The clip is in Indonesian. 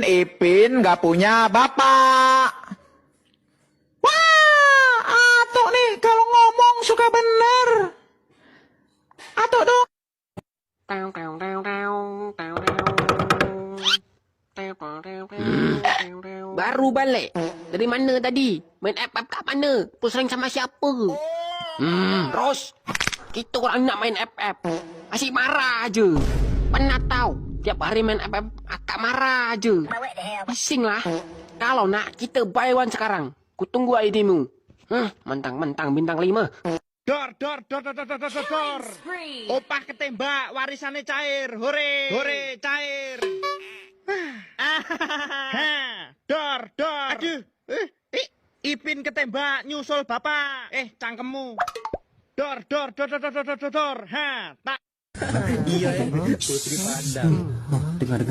Ipin gak punya bapak. Wah, Atok nih kalau ngomong suka bener. Atok dong. Baru balik. Dari mana tadi? Main FF kat mana? Pusing sama siapa? Ros. Kita orang nak main FF. Asyik marah aje. Pernah tahu? Tiap hari main FF akak marah aje. Pusing lah. Kalau nak kita buy one sekarang. Ku tunggu ID-mu. Mentang-mentang bintang 5. Dor. Opah ketembak, warisannya cair. Hore. Hore, cair. Dor. Aduh. Ipin ketembak, nyusul bapak. Cangkemmu. Dor. Ha, tak. Iya ya, Putri Padang. Dengar.